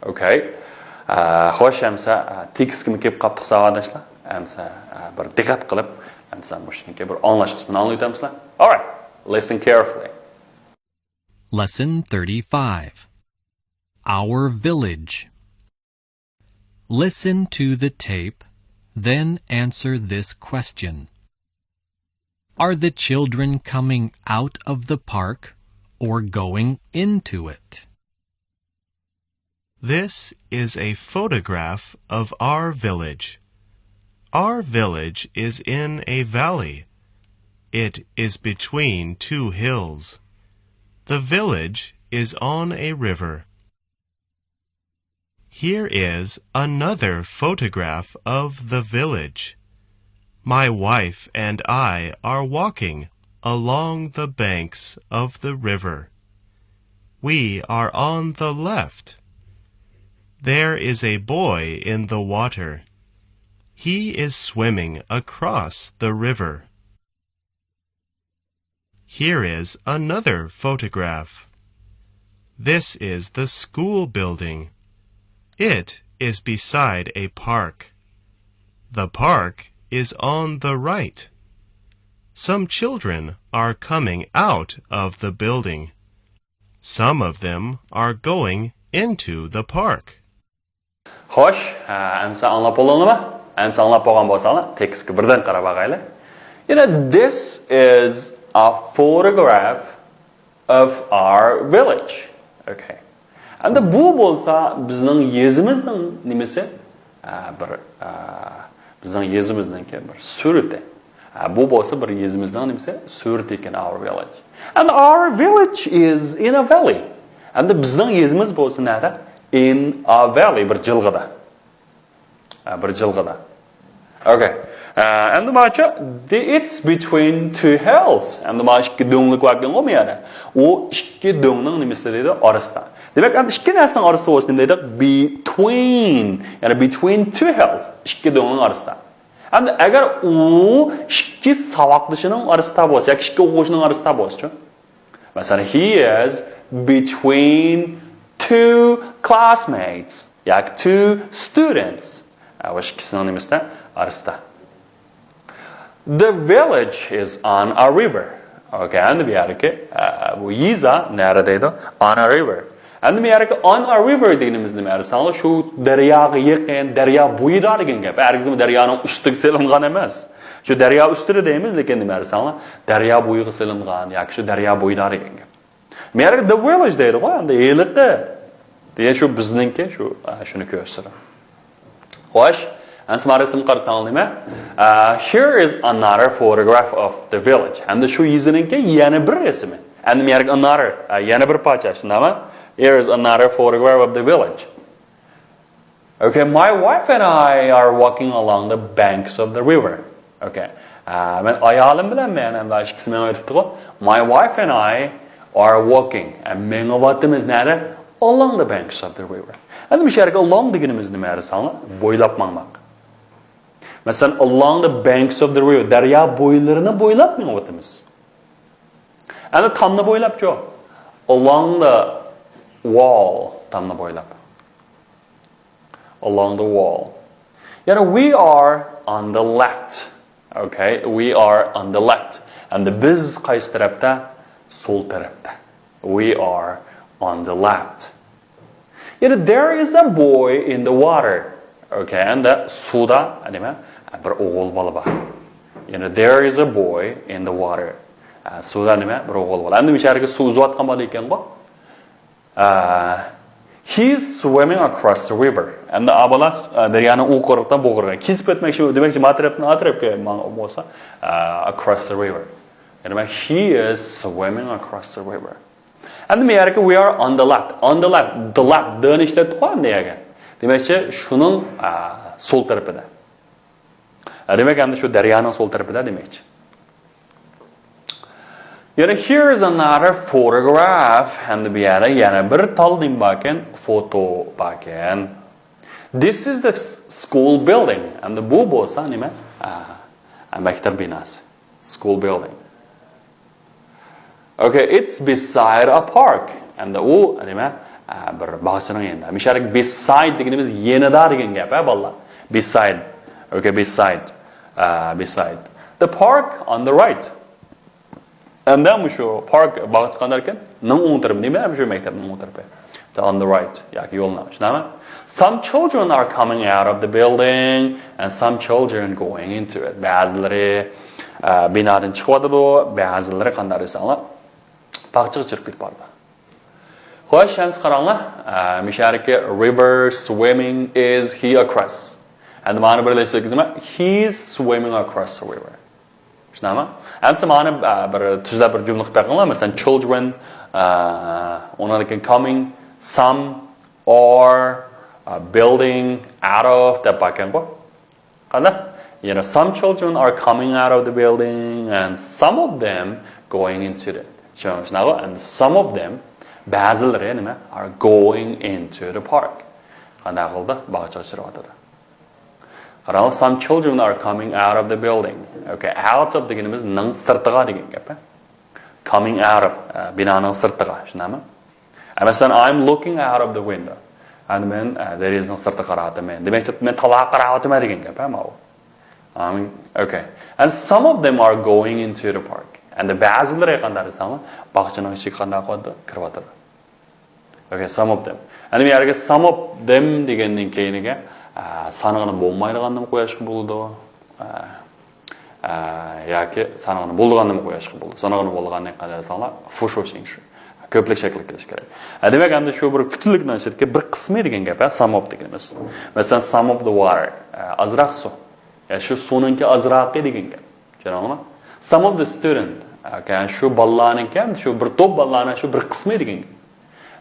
Okay. Xo'sh, hamsa tekstni kelib qaptiq savodashlar. Hamsa bir diqqat qilib, hamsa mushniki bir anlash qismini anglaytamizlar. All right. Listen carefully. Lesson 35. Our village. Listen to the tape, then answer this question. Are the children coming out of the park or going into it? This is a photograph of our village. Our village is in a valley. It is between two hills. The village is on a river. Here is another photograph of the village. My wife and I are walking along the banks of the river. We are on the left. There is a boy in the water. He is swimming across the river. Here is another photograph. This is the school building. It is beside a park. The park is on the right. Some children are coming out of the building. Some of them are going into the park. Xo'sh, amsa anglab bo'ldingmi? Amsa anglab bo'lgan bo'lsanglar, tekstga birdan qarab bag'aylar. This is a photograph of our village. Okay. And bu bo'lsa bizning yezimizning nimasi? Bizning yezimizningki bir surati. Bu bo'lsa bir yezimizning nimasi? Surati ekan our village. And our village is in a valley. And bizning yezimiz bo'lsa nada? In a valley, bir jilg'ida. Okay. And it's between two hills. And ikki do'nglik vakan bo'lmaydi. U ikki do'ngning nimasi deydi? Orasida. Demak, ikki narsaning orasida bo'lsa nima deydi? Between, ya'ni between two hills, ikki do'ngning orasida. And agar u ikki saboqdishining orasida bo'lsa, yoki ikki o'quvchining orasida bo'lsa, masalan, he is between two classmates, yoki two students. O'sha ikkisining nimasida? Orasida. The village is on a river. Okay, and bu yerga bu yiza nari deydi? On a river. And bu yerga on a river deganimiz nima? Masalan, shu daryoga yaqin, daryo bo'yida degan gap. Hargiz daryoning ustiga selingan emas. Shu daryo ustida deymiz, lekin nima? Masalan, daryo bo'yiga selingan yoki shu daryo bo'yida degan gap. Bu yerga the village deydi, endi eliqi. Deya shu bizningki, shuni ko'rsatadi. Xo'sh, here is another photograph of the village. And shu yiziningki yana bir resmi. And another, yana bir parcha, shundami? Here is another photograph of the village. Okay, my wife and I are walking along the banks of the river. Okay. Men ayolim bilan men ham ikkisini aytibdi-ku. My wife and I are walking. And men vatimiz nari? Along the banks of the river. And bu yerga along deganimiz nima desanlar? Bo'ylab mangmoq. Masalan, along the banks of the river, daryo bo'ylarini bo'ylab mengotimiz. Ana tomni bo'ylab-ku. Along the wall, tomni bo'ylab. Along the wall. We are on the left. Okay, we are on the left. And biz qaysi tarafda? Sol tarafda. We are on the left. There is a boy in the water. Okay, and suda nima? Bir o'g'il bola bor. There is a boy in the water. Suda nima? Bir o'g'il bola. Endi misharga suv uzayotgan bola ekan-ku. He's swimming across the river. And the bola daryoning u qo'riqdan bo'g'irgan. Kesib o'tmoqchi, demakchi atrofga bo'lsa across the river. He is swimming across the river. And we are on the left. On the left. The left. Dön ishlatib qo'yam deyagan. Demakchi, shuning sol tarafida. Demak, endi shu daryoning sol tarafida demakchi. Here is another photograph. And bu yerda yana bir taldim bakan, foto bakan. This is the school building. And bu bo'lsa nima? Maktab binosi. School building. Okay, it's beside a park. And u nima? bir bağçının yanında. Misal beside deganimiz yanında degan gap, balla. Beside. Okay, beside. Beside. The park on the right. And then şu park bağçıkan derken nın oң tarafı değil mi? Şu mektebin oң tarafı. On the right. Yaki yoluna. Şunama? Some children are coming out of the building and some children going into it. Bazıları binadan çıkıvadı bu, bazıları kandarı sanlar. Bağçığı çırp git barda. Hoş şans karanla. Mişariki river swimming is he across. And mani birleştirdik değil mi? He's swimming across the river. Şunama? Amsa mani bir tüzde bir cümle bakınlar. Mesela children, onlarken coming, some, or, building, out of, that bakın bu. Kanda? You know, some children are coming out of the building and some of them going into it. And some of them, bazıları are going into the park. Kanda akılda bağışça çırıvatıdır. Some children are coming out of the building. Okay, out of deganimiz nın sırtıga degen gap. Coming out of binanın sırtıga. Şunama? Mesela I'm looking out of the window. And men there is no sırtı qaratı men. Demek ki men talağa qaratı men degen gap ama o. Okay. And some of them are going into the park. And the bazıları qandary sana bağçının içi qanda qoydu, kirvatıdır. Okay, some of them. And we some of them degenden keyinige sanığını bolmaydiganını mı qoyashqı buldu? Yoki sanığını bolganını mı qoyashqı buldu? Sanığını bolganını qandary sana fushosing shu. Köplik şekilde kelish kerak. Demek endi shu bir putunlikdan shirtga bir qismi degan gap, some of deganimiz. Mesela some of the water, azraq suv. Ya shu suvninki azraqi degan gap. Tushunarlimi? Some of the student, okay, shu bolalarniki, shu bir to'p bolalarning shu bir qismi degan gap.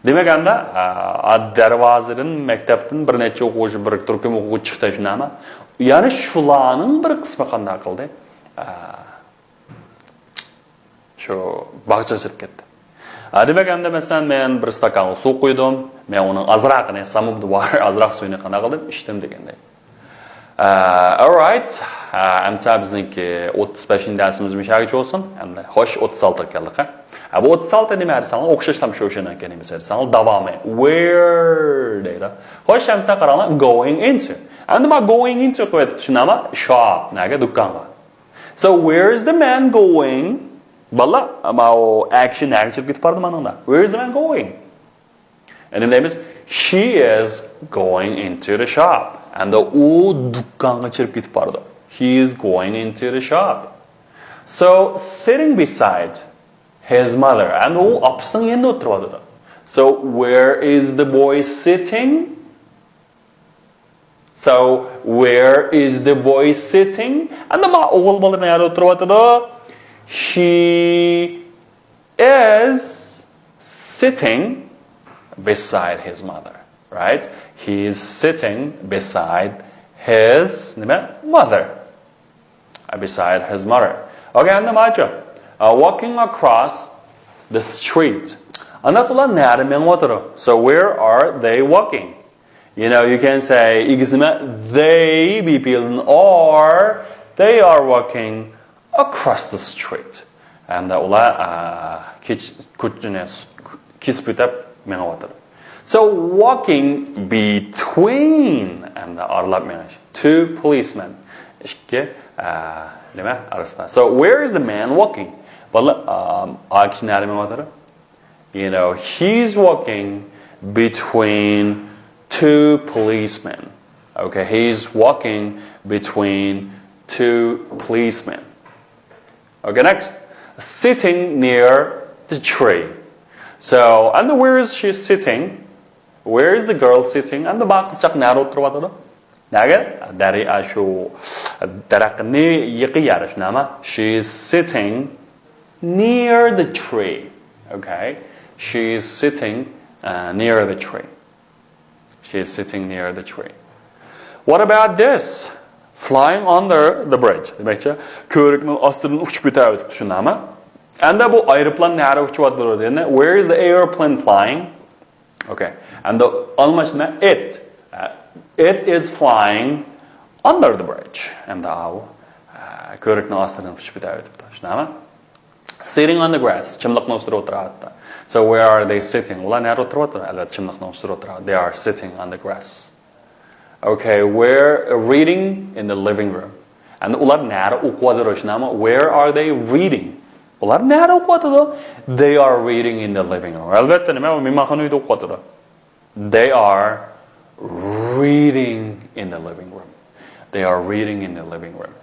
Demek endi darvozadan maktabdan bir necha o'quvchi bir turkum o'quvchi chiqdi shunami? Ya'ni shularning bir qismi qanday qildi? Shu bag'cha chirib ketdi. Demek endi mesela men bir stakan suv quydim, men uning azraqini, some of the water azraq suyini qanday qildim? Ichdim deganday. All right. Amsa bizniki 35 dersimiz mishagicha olsun. Endi xo'sh 36 keldik. Bu 36 nima dersang, o'xshashlam o'shadan keyin dersang, davomi. Where deydi. Xo'sh amsa qaranglar, going into. Endi ma going into qo'yib tushunami? Shop, naga do'konga. So where is the man going? Balla, ama o action chiqib ketib bordi meningda. Where is the man going? And the name is she is going into the shop. And the dukkanga chirib ketib bordi. He is going into the shop. So sitting beside his mother, and u opasining endi o'tiribdi. So where is the boy sitting? So where is the boy sitting? And the o'g'il bola nima o'tiribdi? He is sitting beside his mother, right? He is sitting beside his mother. Beside his mother. Okay, and the macho. Walking across the street. So where are they walking? You know, you can say they people or they are walking across the street. And so walking between and two policemen. So where is the man walking? Well, you know, he's walking between two policemen. Okay, he's walking between two policemen. Okay, next, sitting near the tree. So, and where is she sitting? Where is the girl sitting? And the back is narrow through Dari ashu darakni yiqiyarish nama. She is sitting near the tree. Okay, she is sitting near the tree. She is sitting near the tree. What about this? Flying under the bridge. Demekçi körüknün astının uçup biter düşünama. And bu aeroplan nerede uçuyordur diye. Where is the airplane flying? Okay. And the almışına it is flying under the bridge. And the körüknün astının uçup biter düşünama. Sitting on the grass. Çimliqning ustida o'tiradi. So where are they sitting? Ular nerede oturuyorlar? Elbette çimlikning ustida oturuyor. They are sitting on the grass. Okay, we're reading in the living room. And ular nerede okuyorlar şunama? Where are they reading? Ular nerede okuyorlar? They are reading in the living room. Elbette nima? Mehmonxonada okuyorlar. They are reading in the living room. They are reading in the living room.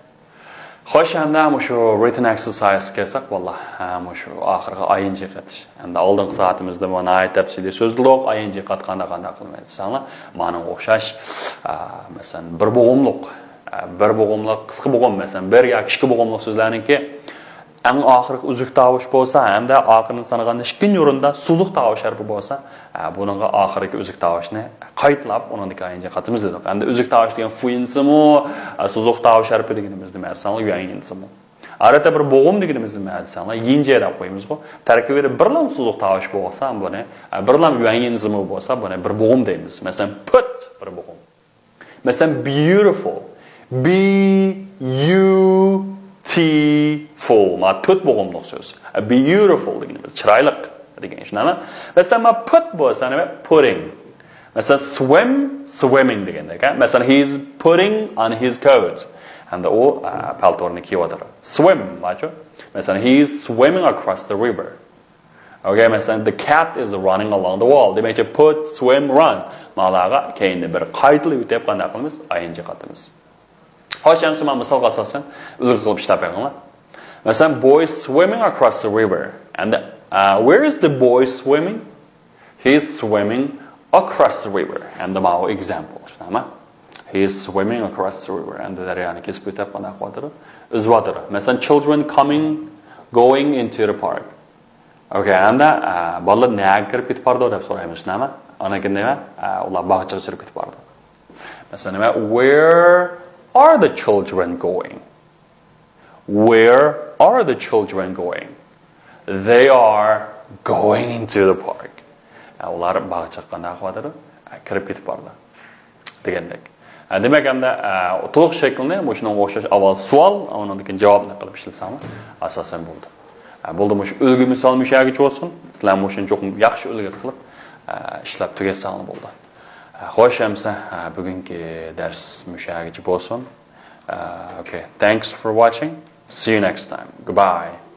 Xo'sh, endi shu written exercise kelsak, vallahi shu oxirgi ing qatish. Endi oldingi soatimizda mana tafsiliy so'zliq ing qatqanda qanday qilmaydi desanglar, mana o'xshash, masalan, bir bo'g'imliq, qisqa bo'g'im, masalan, bir yoki ikki bo'g'imliq so'zlarningki eng oxirgi uzuk tovush bo'lsa, hamda oxirini sanaganda ikkinchi o'rinda suzuq tovush harfi bo'lsa, buningga oxirgi uzuk tovushni qaytlab uningdagi ing qatimiz dedik. Endi uzuk tovush degan fuyinsimi, suzuq tovush harfi deganimiz nima desanlar, yuayinsimi. Arada bir bo'g'im deganimiz nima desanlar, yinje deb qo'yamiz-ku. Tarkibida birlam suzuq tovush bo'lsa, buni birlam yuayinsimi bo'lsa, buni bir bo'g'im deymiz. Masalan, put bir bo'g'im. Masalan, beautiful. B U T full. Ma to'rt bo'g'imliq so'z. Beautiful deganimiz chiroyli degan ishni. Masalan, put bo'lsa nima? Putting. Masalan, swim, swimming deganda, masalan, he's putting on his coat. And o paltorni kiyodir. Swim, macho. Masalan, he's swimming across the river. Okay, masalan, the cat is running along the wall. Demak, put, swim, run. Malaga keyinda bir qaytli o'tib qanday qilamiz? Ing qatimiz. Xo'sh, endi men misolga asosan ulug' qilib ishlab beraman. Masalan, boy swimming across the river. And where is the boy swimming? He's swimming across the river. And the my example, shunami? He's swimming across the river. And the daryoni kesib o'tib qanday qiladir? Uzwadir. Masalan, children going into the park. Okay, and bolalar nega kirib ketib bordi deb so'raymiz, shunami? Anakin nima? Ular bog'chaga kirib ketib bordi. Masalan, nima? Where are the children going? Where are the children going? They are going into the park. Ular bog'chaga qanday qiladir? Kirib ketib bordi. Degandek. Demak, endi to'liq shaklni shunga o'xshash avval savol, undan keyin javobni qilib ishlasam asosan bo'ldi. Bo'ldi, shu ulgu misol mushagicha bo'lsin. Sizlar shuni cho'qim yaxshi ulgu qilib ishlab tugatsangiz bo'ldi. Xo'sh, hamsa bugungi dars mushagicha bo'lsin. Okay, thanks for watching. See you next time. Goodbye.